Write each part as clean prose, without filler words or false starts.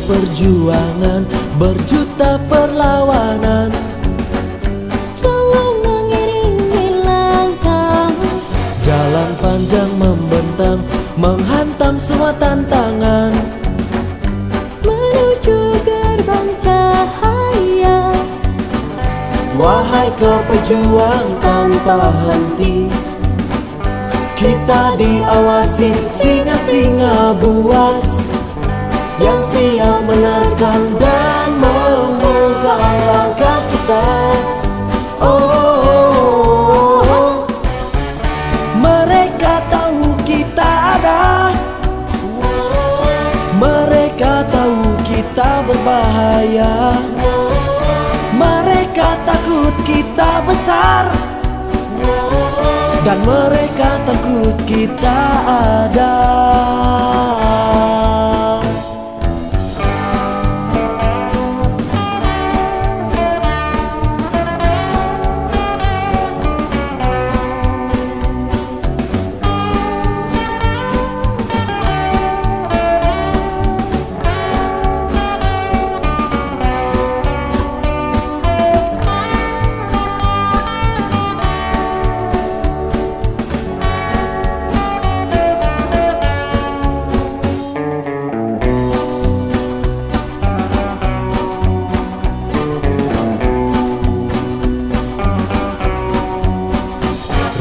perjuangan, berjuta perlawanan selalu mengiringi langkahmu. Jalan panjang membentang, menghantam semua tantangan Menuju gerbang cahaya. Wahai kau pejuang tanpa henti, kita diawasi singa-singa buas yang siap menerkam dan membungkam langkah kita. Oh, mereka tahu kita ada, mereka tahu kita berbahaya, mereka takut kita besar, dan mereka takut kita ada.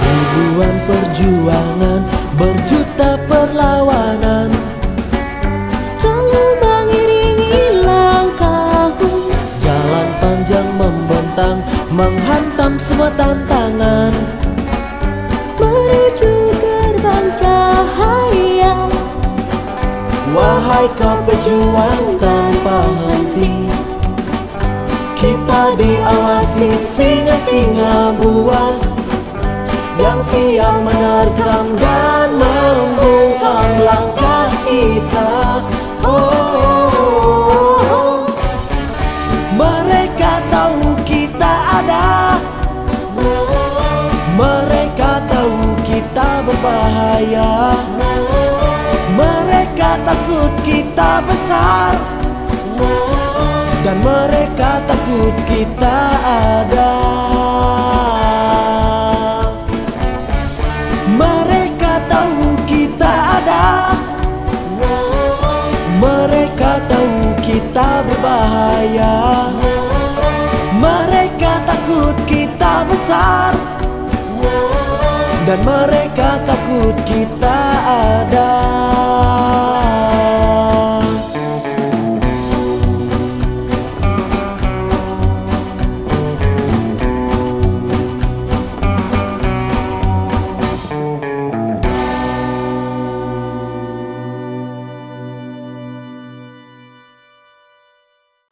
Ribuan perjuangan, berjuta perlawanan Selalu mengiringi langkahmu. Jalan panjang membentang, menghantam semua tantangan Menuju gerbang cahaya. Wahai kau pejuang tanpa henti, kita diawasi singa-singa buas yang siap menerkam dan membungkam langkah kita. Oh, mereka tahu kita ada, mereka tahu kita berbahaya, mereka takut kita besar, dan mereka takut kita ada. Mereka tahu kita ada, mereka tahu kita berbahaya, mereka takut kita besar, dan mereka takut kita ada.